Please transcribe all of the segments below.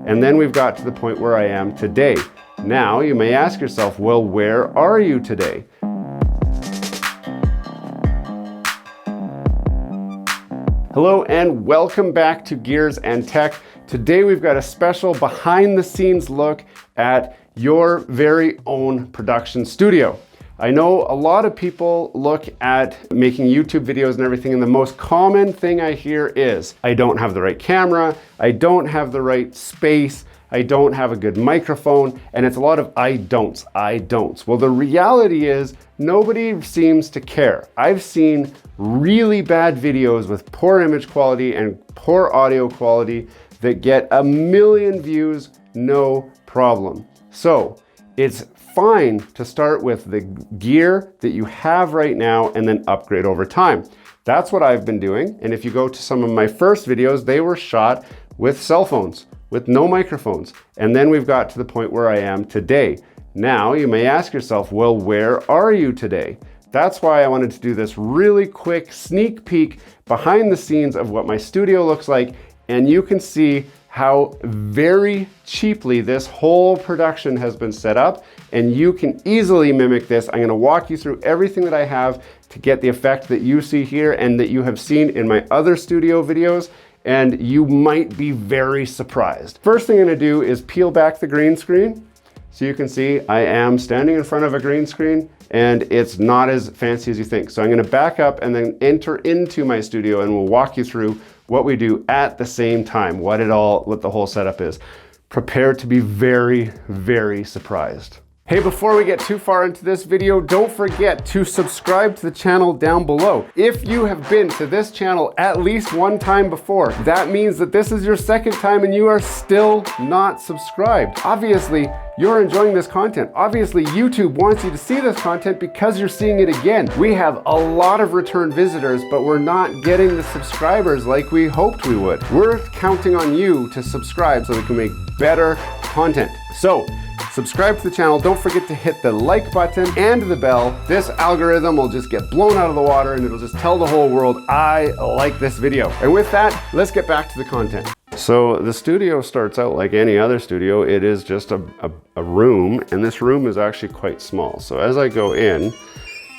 And then we've got to the point where I am today. Now you may ask yourself, well, where are you today? Hello and welcome back to Gears and Tech. Today we've got a special behind the scenes look at your very own production studio. I know a lot of people look at making YouTube videos and everything, and the most common thing I hear is, I don't have the right camera, I don't have the right space, I don't have a good microphone, and it's a lot of I don'ts. Well, the reality is nobody seems to care. I've seen really bad videos with poor image quality and poor audio quality that get 1 million views, no problem. So it's fine to start with the gear that you have right now and then upgrade over time. That's what I've been doing. And if you go to some of my first videos, they were shot with cell phones, with no microphones. And then we've got to the point where I am today. Now you may ask yourself, well, where are you today? That's why I wanted to do this really quick sneak peek behind the scenes of what my studio looks like. And you can see how very cheaply this whole production has been set up, and you can easily mimic this. I'm gonna walk you through everything that I have to get the effect that you see here and that you have seen in my other studio videos, and you might be very surprised. First thing I'm gonna do is peel back the green screen. So you can see I am standing in front of a green screen and it's not as fancy as you think. So I'm gonna back up and then enter into my studio and we'll walk you through what we do at the same time, what the whole setup is. Prepare to be very, very surprised. Hey, before we get too far into this video, don't forget to subscribe to the channel down below. If you have been to this channel at least one time before, that means that this is your second time and you are still not subscribed. Obviously, you're enjoying this content. Obviously, YouTube wants you to see this content because you're seeing it again. We have a lot of return visitors, but we're not getting the subscribers like we hoped we would. We're counting on you to subscribe so we can make better content. So, subscribe to the channel. Don't forget to hit the like button and the bell. This algorithm will just get blown out of the water and it'll just tell the whole world, I like this video. And with that, let's get back to the content. So the studio starts out like any other studio. It is just a room, and this room is actually quite small. So as I go in,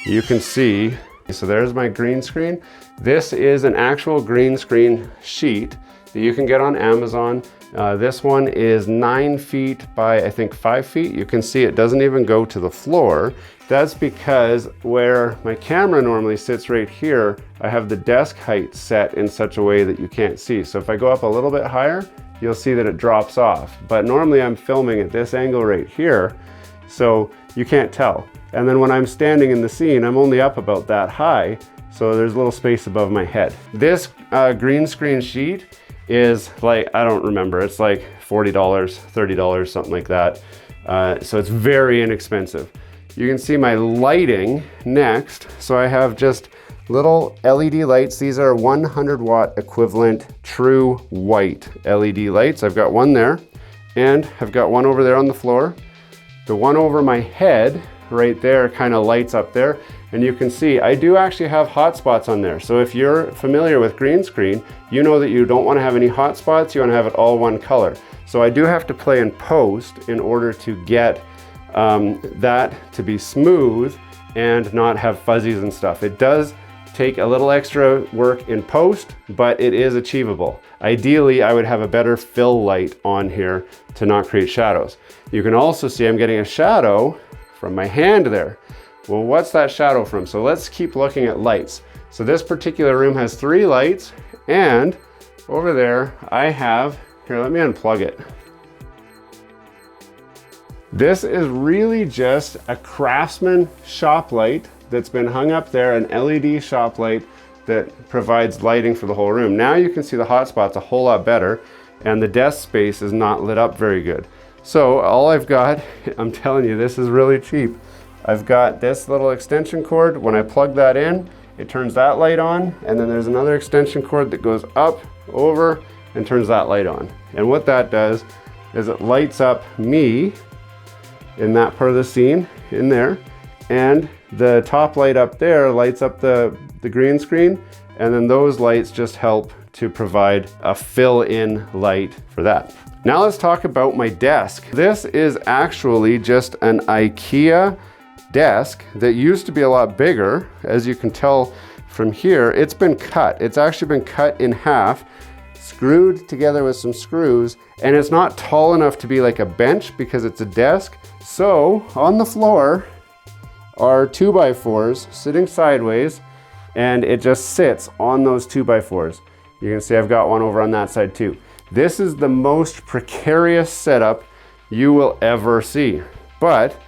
you can see, so there's my green screen. This is an actual green screen sheet that you can get on Amazon. This one is 9 feet by, I think, 5 feet. You can see it doesn't even go to the floor. That's because where my camera normally sits right here, I have the desk height set in such a way that you can't see. So if I go up a little bit higher, you'll see that it drops off. But normally I'm filming at this angle right here, so you can't tell. And then when I'm standing in the scene, I'm only up about that high, so there's a little space above my head. This green screen sheet is like, I don't remember, it's like $40, $30, something like that. So it's very inexpensive. You can see my lighting next. So I have just little LED lights. These are 100 watt equivalent true white LED lights. I've got one there, and I've got one over there on the floor. The one over my head right there kind of lights up there. And you can see I do actually have hotspots on there. So if you're familiar with green screen, you know that you don't want to have any hotspots, you want to have it all one color. So I do have to play in post in order to get that to be smooth and not have fuzzies and stuff. It does take a little extra work in post, but it is achievable. Ideally, I would have a better fill light on here to not create shadows. You can also see I'm getting a shadow from my hand there. Well, what's that shadow from? So let's keep looking at lights. So this particular room has 3 lights, and over there I have, here, let me unplug it. This is really just a Craftsman shop light that's been hung up there, an LED shop light that provides lighting for the whole room. Now you can see the hotspots a whole lot better, and the desk space is not lit up very good. So all I've got, I'm telling you, this is really cheap. I've got this little extension cord. When I plug that in, it turns that light on, and then there's another extension cord that goes up, over, and turns that light on. And what that does is it lights up me in that part of the scene in there, and the top light up there lights up the green screen, and then those lights just help to provide a fill-in light for that. Now let's talk about my desk. This is actually just an IKEA desk that used to be a lot bigger. As you can tell from here, it's been cut. It's actually been cut in half, screwed together with some screws, and it's not tall enough to be like a bench because it's a desk. So on the floor are 2x4s sitting sideways, and it just sits on those 2x4s. You can see I've got one over on that side too. This is the most precarious setup you will ever see, but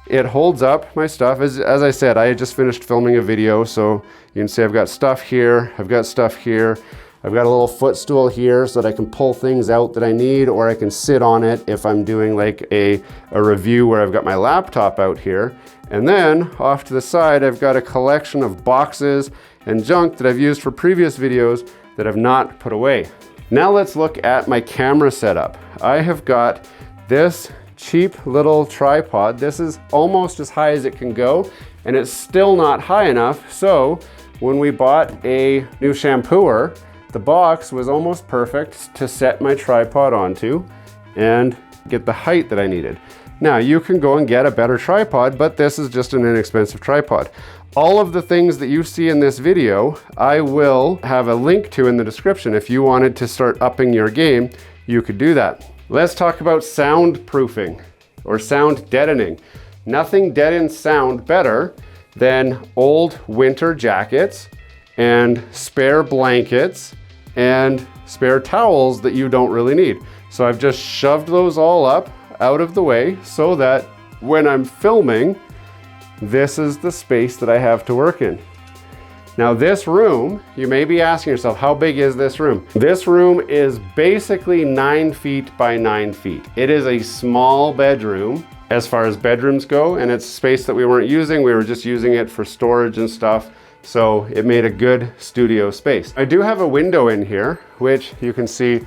it holds up my stuff. As I said, I had just finished filming a video, so you can see I've got stuff here, I've got stuff here, I've got a little footstool here so that I can pull things out that I need, or I can sit on it if I'm doing like a review where I've got my laptop out here. And then off to the side, I've got a collection of boxes and junk that I've used for previous videos that I've not put away. Now let's look at my camera setup. I have got this cheap little tripod. This is almost as high as it can go, and it's still not high enough. So when we bought a new shampooer, the box was almost perfect to set my tripod onto and get the height that I needed. Now you can go and get a better tripod, but this is just an inexpensive tripod. All of the things that you see in this video, I will have a link to in the description. If you wanted to start upping your game, you could do that. Let's talk about soundproofing or sound deadening. Nothing deadens sound better than old winter jackets and spare blankets and spare towels that you don't really need. So I've just shoved those all up out of the way so that when I'm filming, this is the space that I have to work in. Now this room, you may be asking yourself, how big is this room? This room is basically 9 feet by 9 feet. It is a small bedroom as far as bedrooms go, and it's space that we weren't using. We were just using it for storage and stuff. So it made a good studio space. I do have a window in here, which you can see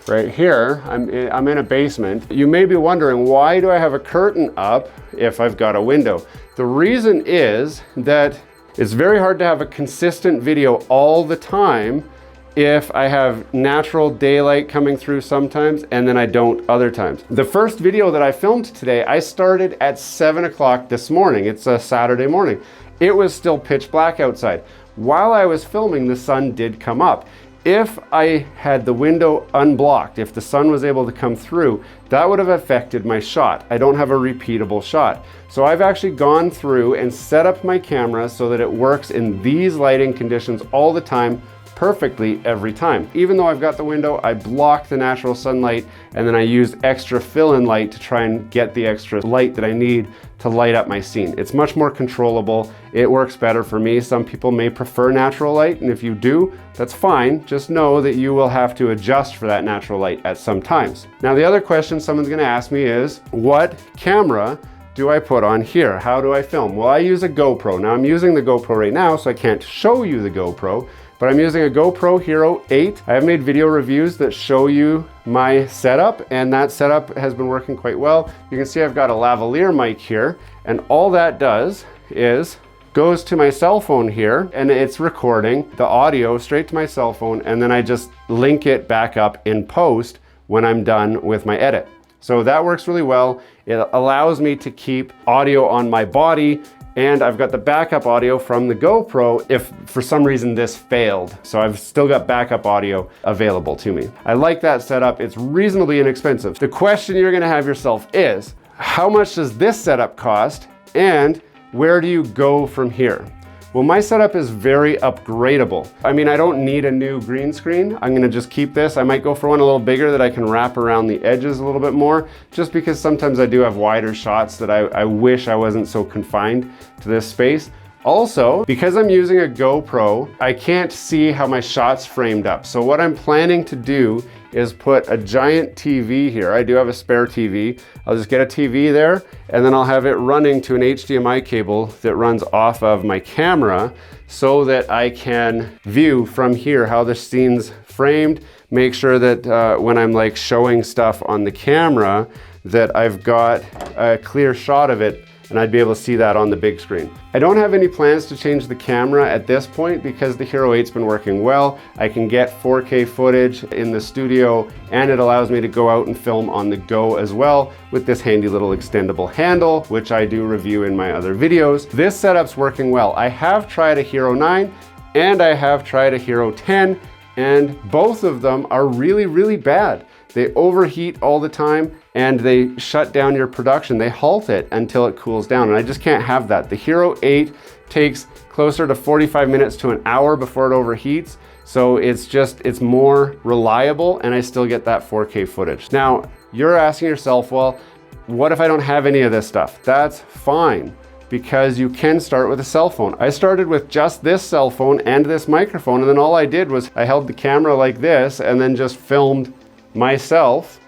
right here. I'm in a basement. You may be wondering, why do I have a curtain up if I've got a window? The reason is that it's very hard to have a consistent video all the time if I have natural daylight coming through sometimes and then I don't other times. The first video that I filmed today, I started at 7 o'clock this morning. It's a Saturday morning. It was still pitch black outside. While I was filming, the sun did come up. If I had the window unblocked, if the sun was able to come through, that would have affected my shot. I don't have a repeatable shot. So I've actually gone through and set up my camera so that it works in these lighting conditions all the time, perfectly every time. Even though I've got the window, I block the natural sunlight, and then I use extra fill-in light to try and get the extra light that I need to light up my scene. It's much more controllable. It works better for me. Some people may prefer natural light, and if you do, that's fine. Just know that you will have to adjust for that natural light at some times. Now, the other question someone's gonna ask me is, what camera do I put on here? How do I film? Well, I use a GoPro. Now, I'm using the GoPro right now, so I can't show you the GoPro, but I'm using a GoPro Hero 8. I have made video reviews that show you my setup, and that setup has been working quite well. You can see I've got a lavalier mic here, and all that does is goes to my cell phone here, and it's recording the audio straight to my cell phone, and then I just link it back up in post when I'm done with my edit. So that works really well. It allows me to keep audio on my body, and I've got the backup audio from the GoPro if for some reason this failed. So I've still got backup audio available to me. I like that setup. It's reasonably inexpensive. The question you're gonna have yourself is, how much does this setup cost, and where do you go from here? Well, my setup is very upgradable. I mean, I don't need a new green screen. I'm gonna just keep this. I might go for one a little bigger that I can wrap around the edges a little bit more, just because sometimes I do have wider shots that I wish I wasn't so confined to this space. Also, because I'm using a GoPro, I can't see how my shot's framed up. So what I'm planning to do is put a giant TV here. I do have a spare TV. I'll just get a TV there, and then I'll have it running to an HDMI cable that runs off of my camera so that I can view from here how the scene's framed, make sure that when I'm like showing stuff on the camera, that I've got a clear shot of it and I'd be able to see that on the big screen. I don't have any plans to change the camera at this point because the Hero 8's been working well. I can get 4K footage in the studio, and it allows me to go out and film on the go as well with this handy little extendable handle, which I do review in my other videos. This setup's working well. I have tried a Hero 9 and I have tried a Hero 10, and both of them are really, really bad. They overheat all the time and they shut down your production. They halt it until it cools down, and I just can't have that. The Hero 8 takes closer to 45 minutes to an hour before it overheats, so it's more reliable, and I still get that 4K footage. Now, you're asking yourself, well, what if I don't have any of this stuff? That's fine, because you can start with a cell phone. I started with just this cell phone and this microphone, and then all I did was I held the camera like this and then just filmed myself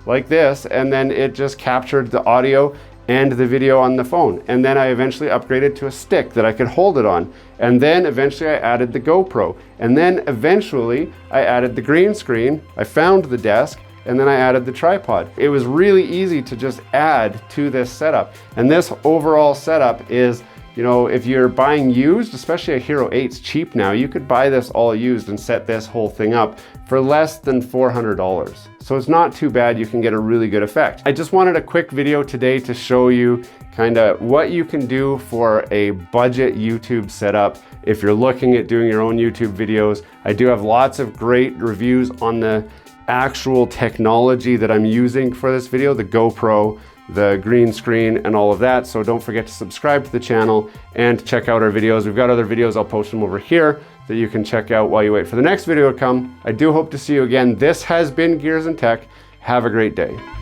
like this, and then it just captured the audio and the video on the phone. And then I eventually upgraded to a stick that I could hold it on. And then eventually I added the GoPro. And then eventually I added the green screen. I found the desk, and then I added the tripod. It was really easy to just add to this setup. And this overall setup is, you know, if you're buying used, especially a Hero 8's cheap now, you could buy this all used and set this whole thing up for less than $400. So it's not too bad. You can get a really good effect. I just wanted a quick video today to show you kind of what you can do for a budget YouTube setup if you're looking at doing your own YouTube videos. I do have lots of great reviews on the actual technology that I'm using for this video, the GoPro, the green screen, and all of that. So don't forget to subscribe to the channel and check out our videos. We've got other videos, I'll post them over here that you can check out while you wait for the next video to come. I do hope to see you again. This has been Gears and Tech. Have a great day.